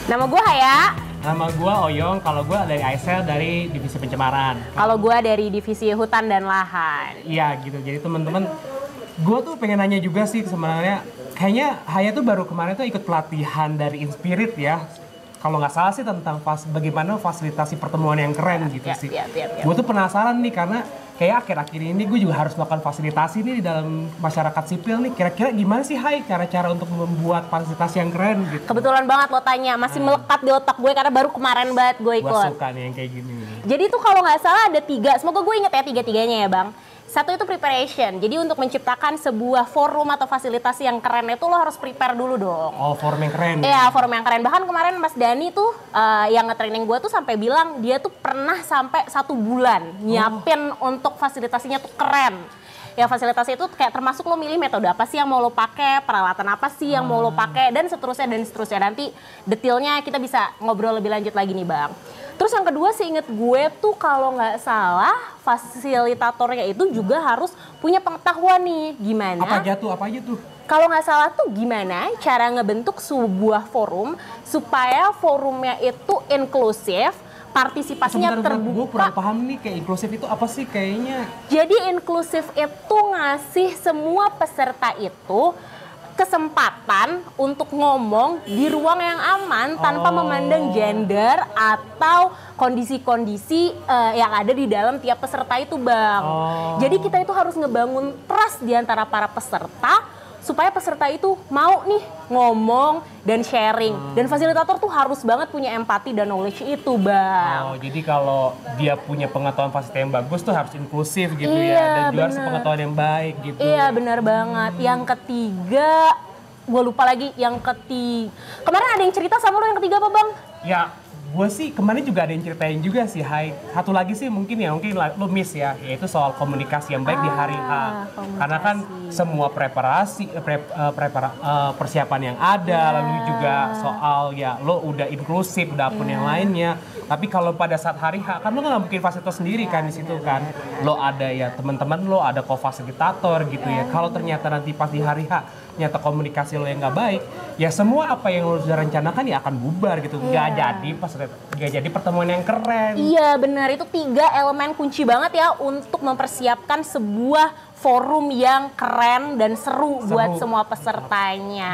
Nama gue Haya. Nama gue Oyong, kalau gue dari ISL dari divisi pencemaran. Kalau gue dari divisi hutan dan lahan. Iya gitu, jadi teman-teman, gue tuh pengen nanya juga sih sebenarnya, kayaknya Haya tuh baru kemarin tuh ikut pelatihan dari Inspirit ya. Kalau nggak salah sih tentang bagaimana fasilitasi pertemuan yang keren gitu sih. Gue tuh penasaran nih karena kayak akhir-akhir ini gue juga harus melakukan fasilitasi nih di dalam masyarakat sipil nih. Kira-kira gimana sih Hai cara-cara untuk membuat fasilitasi yang keren gitu? Kebetulan banget lo tanya, masih melekat di otak gue karena baru kemarin banget gue ikut. Gue suka nih yang kayak gini. Jadi tuh kalau nggak salah ada 3, semoga gue inget ya 3-3-nya ya Bang. Satu itu preparation, jadi untuk menciptakan sebuah forum atau fasilitasi yang keren itu lo harus prepare dulu dong. Oh, forum yang keren. Iya, forum yang keren. Bahkan kemarin Mas Dani tuh yang nge-training gue tuh sampai bilang dia tuh pernah sampai 1 bulan nyiapin untuk fasilitasinya tuh keren. Ya fasilitasi itu kayak termasuk lo milih metode apa sih yang mau lo pakai, peralatan apa sih yang mau lo pakai, dan seterusnya dan seterusnya. Nanti detailnya kita bisa ngobrol lebih lanjut lagi nih Bang. Terus yang kedua seinget gue tuh kalau nggak salah fasilitatornya itu juga harus punya pengetahuan nih gimana. Apa aja tuh? Kalau nggak salah tuh gimana cara ngebentuk sebuah forum supaya forumnya itu inklusif, partisipasinya terbuka. Gue kurang paham nih kayak inklusif itu apa sih kayaknya. Jadi inklusif itu ngasih semua peserta itu kesempatan untuk ngomong di ruang yang aman tanpa memandang gender atau kondisi-kondisi yang ada di dalam tiap peserta itu Bang. Jadi kita itu harus ngebangun trust di antara para peserta supaya peserta itu mau nih ngomong dan sharing. Dan fasilitator tuh harus banget punya empati dan knowledge itu Bang. Oh, jadi kalau dia punya pengetahuan fasilitasi yang bagus tuh harus inklusif gitu Iya, ya. Dan juga harus pengetahuan yang baik gitu. Iya benar banget. Yang ketiga, gue lupa lagi yang ketiga. Kemarin ada yang cerita sama lo yang ketiga apa Bang? Ya, gue sih kemarin juga ada yang ceritain juga sih, Hai. Satu lagi sih mungkin lo miss ya, yaitu soal komunikasi yang baik di hari H. Karena kan semua persiapan yang ada, lalu juga soal ya lo udah inklusif, udah pun yang lainnya. Tapi kalau pada saat hari H, kan lo nggak mungkin fasilitas sendiri kan di situ kan. Lo ada ya teman-teman lo, ada co-fasilitator gitu ya. Kalau ternyata nanti pas di hari H, ternyata komunikasi lo yang nggak baik, ya semua apa yang lo sudah rencanakan ya akan bubar gitu. Nggak jadi pertemuan yang keren. Iya benar, itu 3 elemen kunci banget ya untuk mempersiapkan sebuah forum yang keren dan seru buat semua pesertanya.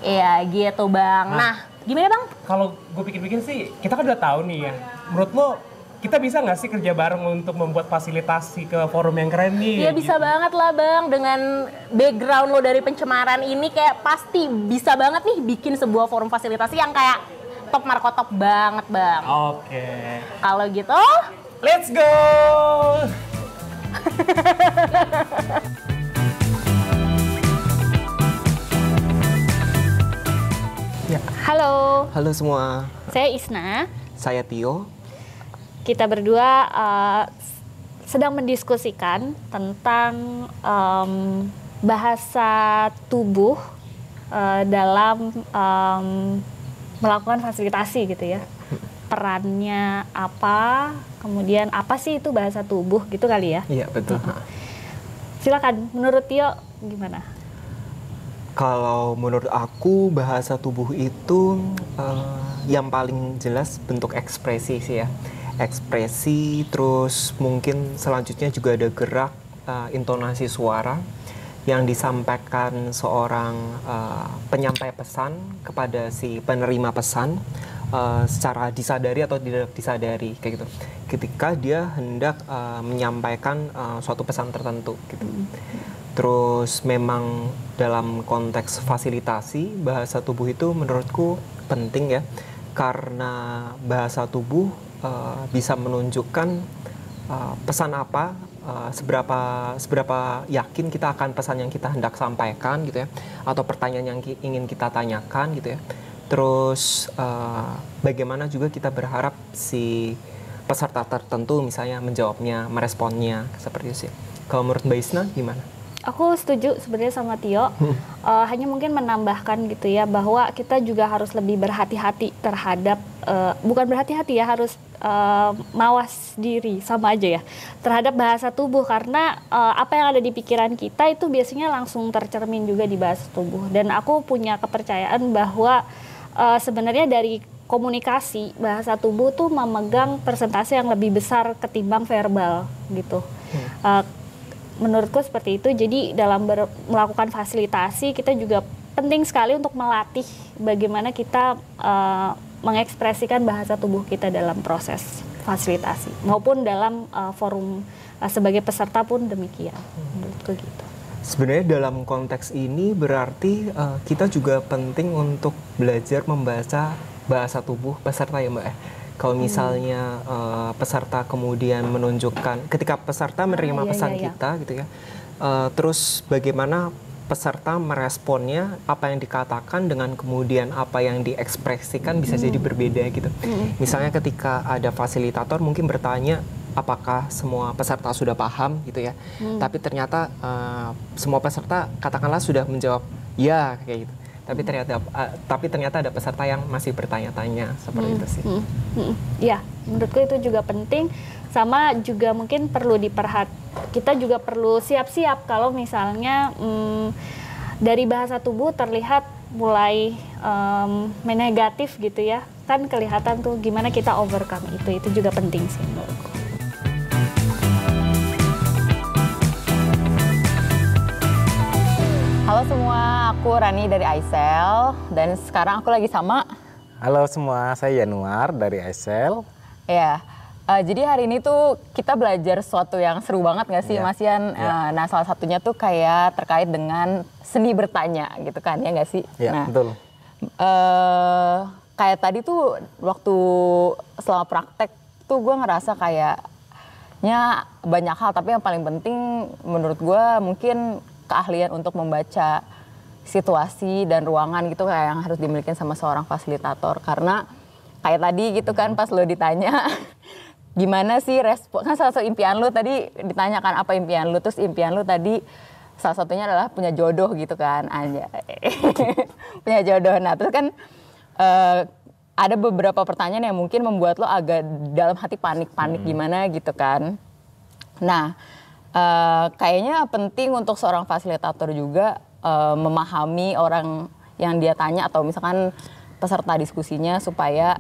Iya gitu Bang. Nah gimana Bang? Kalau gue pikir-pikir sih, kita kan udah tahu nih ya. Menurut lo, kita bisa nggak sih kerja bareng untuk membuat fasilitasi ke forum yang keren nih? Iya bisa banget lah Bang. Dengan background lo dari pencemaran ini kayak pasti bisa banget nih bikin sebuah forum fasilitasi yang kayak top markotop banget Bang. Oke. Kalau gitu, let's go! halo. Halo semua, Saya Isna. saya Tio. Kita berdua sedang mendiskusikan tentang bahasa tubuh dalam melakukan fasilitasi gitu ya. Perannya apa, kemudian apa sih itu bahasa tubuh gitu kali ya? Iya betul. Silakan, menurut Tio gimana? Kalau menurut aku bahasa tubuh itu yang paling jelas bentuk ekspresi sih ya. Ekspresi, terus mungkin selanjutnya juga ada gerak, intonasi suara yang disampaikan seorang penyampai pesan kepada si penerima pesan secara disadari atau tidak disadari kayak gitu. Ketika dia hendak menyampaikan suatu pesan tertentu gitu. Terus memang dalam konteks fasilitasi bahasa tubuh itu menurutku penting ya, karena bahasa tubuh bisa menunjukkan pesan apa, seberapa yakin kita akan pesan yang kita hendak sampaikan gitu ya, atau pertanyaan yang ingin kita tanyakan gitu ya. Terus bagaimana juga kita berharap si peserta tertentu misalnya menjawabnya, meresponnya seperti itu sih. Kalau menurut Mbak Isna gimana? Aku setuju sebenarnya sama Tio. Hanya mungkin menambahkan gitu ya, bahwa kita juga harus lebih berhati-hati terhadap bukan berhati-hati ya, harus mawas diri, sama aja ya, terhadap bahasa tubuh, karena apa yang ada di pikiran kita itu biasanya langsung tercermin juga di bahasa tubuh. Dan aku punya kepercayaan bahwa sebenarnya dari komunikasi bahasa tubuh tuh memegang persentase yang lebih besar ketimbang verbal gitu. Menurutku seperti itu. Jadi dalam melakukan fasilitasi kita juga penting sekali untuk melatih bagaimana kita mengekspresikan bahasa tubuh kita dalam proses fasilitasi maupun dalam forum sebagai peserta pun demikian. Menurutku gitu. Sebenarnya dalam konteks ini berarti kita juga penting untuk belajar membaca bahasa tubuh peserta ya Mbak. Kalau misalnya peserta kemudian menunjukkan, ketika peserta menerima pesan kita gitu ya, terus bagaimana peserta meresponnya, apa yang dikatakan dengan kemudian apa yang diekspresikan bisa jadi berbeda gitu. Misalnya ketika ada fasilitator mungkin bertanya, apakah semua peserta sudah paham gitu ya, tapi ternyata semua peserta katakanlah sudah menjawab ya kayak gitu, tapi ternyata ada peserta yang masih bertanya-tanya seperti itu sih. Ya, menurutku itu juga penting, sama juga mungkin perlu kita juga perlu siap-siap kalau misalnya dari bahasa tubuh terlihat mulai negatif gitu ya, kan kelihatan tuh gimana kita overcome itu juga penting sih menurutku. Halo semua, aku Rani dari Aisel dan sekarang aku lagi sama. Halo semua, saya Yanuar dari Aisel. Ya, jadi hari ini tuh kita belajar sesuatu yang seru banget nggak sih Mas Yan? Nah salah satunya tuh kayak terkait dengan seni bertanya gitu kan ya nggak sih? Ya, nah, betul. Kayak tadi tuh waktu selama praktek tuh gue ngerasa kayaknya banyak hal, tapi yang paling penting menurut gue mungkin keahlian untuk membaca situasi dan ruangan gitu kayak yang harus dimiliki sama seorang fasilitator. Karena kayak tadi gitu kan pas lo ditanya gimana sih respon, kan salah satu impian lo tadi ditanyakan apa impian lo, terus impian lo tadi salah satunya adalah punya jodoh gitu kan aja. Punya jodoh. Nah terus kan ada beberapa pertanyaan yang mungkin membuat lo agak dalam hati panik gimana gitu kan. Nah kayaknya penting untuk seorang fasilitator juga memahami orang yang dia tanya atau misalkan peserta diskusinya supaya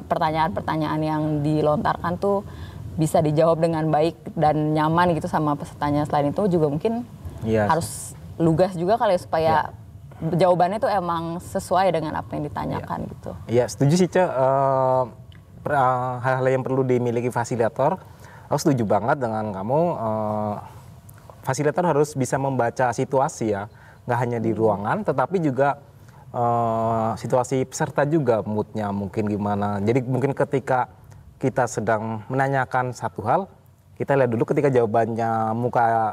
pertanyaan-pertanyaan yang dilontarkan tuh bisa dijawab dengan baik dan nyaman gitu sama pesertanya. Selain itu juga mungkin harus lugas juga kali supaya jawabannya tuh emang sesuai dengan apa yang ditanyakan gitu. Iya, setuju sih Cek. Hal-hal yang perlu dimiliki fasilitator. Aku setuju banget dengan kamu, fasilitator harus bisa membaca situasi ya, nggak hanya di ruangan, tetapi juga situasi peserta juga, moodnya mungkin gimana. Jadi mungkin ketika kita sedang menanyakan satu hal, kita lihat dulu ketika jawabannya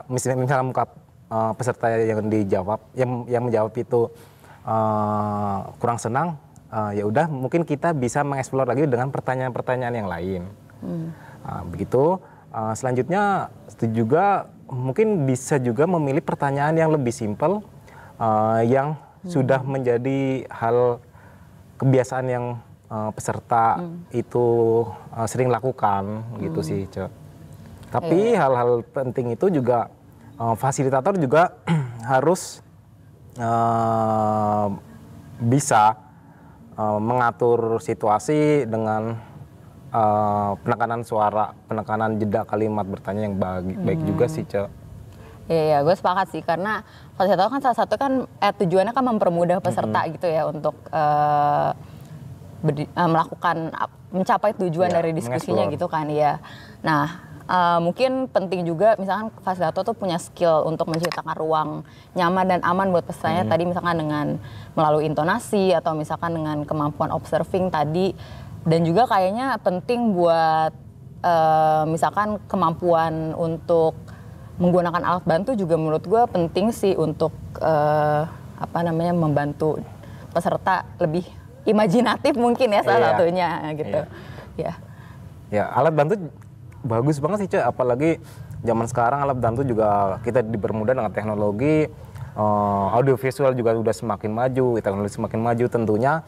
misalnya muka peserta yang dijawab, yang menjawab itu kurang senang, ya udah mungkin kita bisa mengeksplor lagi dengan pertanyaan-pertanyaan yang lain. Begitu. Selanjutnya juga mungkin bisa juga memilih pertanyaan yang lebih simpel, yang sudah menjadi hal kebiasaan yang peserta itu sering lakukan gitu sih Cek. Tapi hal-hal penting itu juga fasilitator juga harus bisa mengatur situasi dengan penekanan suara, penekanan jeda kalimat bertanya yang baik juga sih Cek. Iya, gue sepakat sih karena fasilitator kan salah satu kan tujuannya kan mempermudah peserta gitu ya untuk melakukan mencapai tujuan dari diskusinya gitu kan ya. Nah mungkin penting juga misalkan fasilitator tuh punya skill untuk menciptakan ruang nyaman dan aman buat pesertanya tadi misalkan dengan melalui intonasi atau misalkan dengan kemampuan observing tadi. Dan juga kayaknya penting buat misalkan kemampuan untuk menggunakan alat bantu juga menurut gue penting sih untuk membantu peserta lebih imajinatif mungkin ya salah satunya gitu. Ya alat bantu bagus banget sih Cek, apalagi zaman sekarang alat bantu juga kita dipermudah dengan teknologi, audiovisual juga udah semakin maju, teknologi semakin maju tentunya.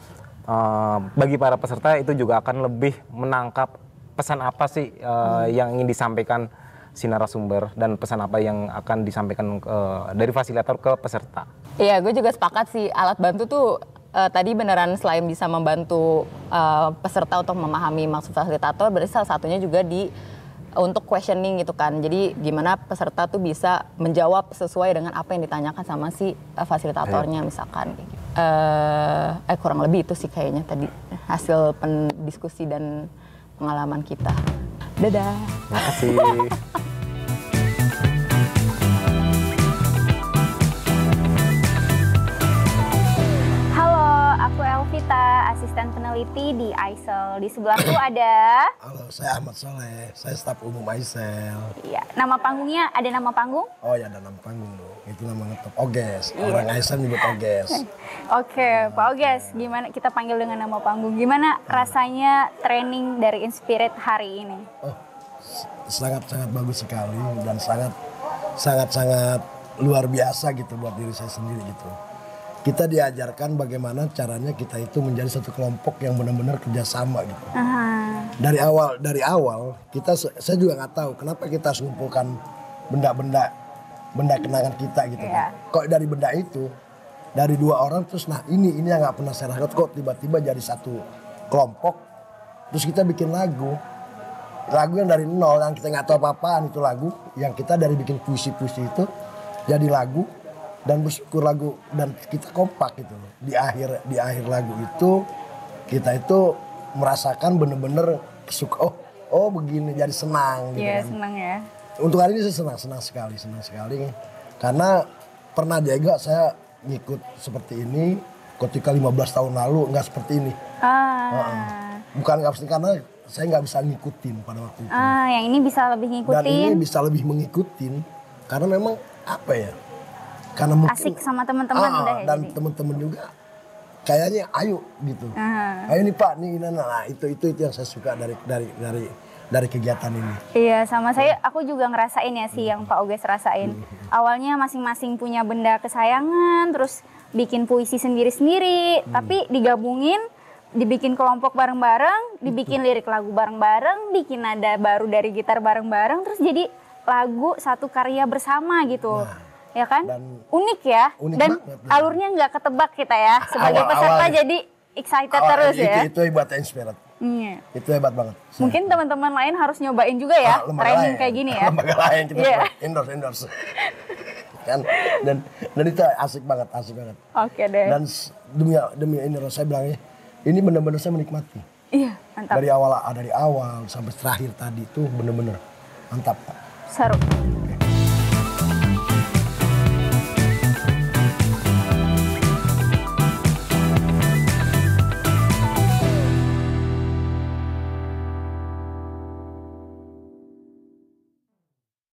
Bagi para peserta itu juga akan lebih menangkap pesan apa sih yang ingin disampaikan si narasumber dan pesan apa yang akan disampaikan dari fasilitator ke peserta. Iya, gue juga sepakat sih alat bantu tuh tadi beneran selain bisa membantu peserta untuk memahami maksud fasilitator, berarti salah satunya juga untuk questioning gitu kan. Jadi gimana peserta tuh bisa menjawab sesuai dengan apa yang ditanyakan sama si fasilitatornya misalkan. Kayak gitu. Kurang lebih itu sih kayaknya tadi hasil diskusi dan pengalaman kita. Dadah. Terima kasih. Aku Elvita, asisten peneliti di ISEL. Di sebelahku ada... Halo, saya Ahmad Soleh. Saya staf umum ISEL. Iya, nama panggungnya ada nama panggung? Oh ya, ada nama panggung dong. Itu nama ngetop Oges. Orang ISEL nyebut Oges. Oke, Pak Oges, gimana kita panggil dengan nama panggung? Gimana rasanya training dari Inspirit hari ini? Oh, sangat-sangat bagus sekali dan sangat-sangat luar biasa gitu buat diri saya sendiri gitu. Kita diajarkan bagaimana caranya kita itu menjadi satu kelompok yang benar-benar kerjasama gitu. Dari awal saya juga nggak tahu kenapa kita harus mengumpulkan benda kenangan kita gitu kan. Kok dari benda itu dari 2 orang terus ini yang nggak pernah saya rasakan kok tiba-tiba jadi satu kelompok terus kita bikin lagu yang dari nol yang kita nggak tahu apa-apaan itu lagu yang kita dari bikin puisi-puisi itu jadi lagu. Dan bersyukur lagu dan kita kompak gitu loh. Di akhir lagu itu kita itu merasakan bener-bener suka oh begini jadi senang gitu kan. Senang ya. Untuk hari ini saya senang sekali karena pernah juga saya ngikut seperti ini ketika 15 tahun lalu nggak seperti ini. Bukan nggak seperti karena saya nggak bisa ngikutin pada waktu itu. Yang ini bisa lebih ngikutin. Dan ini bisa lebih mengikutin karena memang apa ya? Karena mungkin, asik sama teman-teman udah ya. Dan teman-teman juga kayaknya ayo gitu. Ayo nih Pak, nih itu yang saya suka dari kegiatan ini. Iya, sama aku juga ngerasain ya sih yang Pak Oges rasain. Awalnya masing-masing punya benda kesayangan, terus bikin puisi sendiri-sendiri, tapi digabungin, dibikin kelompok bareng-bareng, dibikin lirik lagu bareng-bareng, bikin nada baru dari gitar bareng-bareng, terus jadi lagu satu karya bersama gitu. Ya kan? Unik ya. Unik dan banget, alurnya nggak ketebak kita ya. Sebagai peserta jadi excited terus ya. Itu hebatnya Inspirit. Itu hebat banget. Mungkin teman-teman lain harus nyobain juga ya training kayak gini ya. Lembaga lain kita endorse. Kan? Dan itu asik banget. Oke deh. Dan demi ini saya bilangnya, ini benar-benar saya menikmati. Iya, mantap. Dari awal sampai terakhir tadi itu benar-benar mantap. Seru.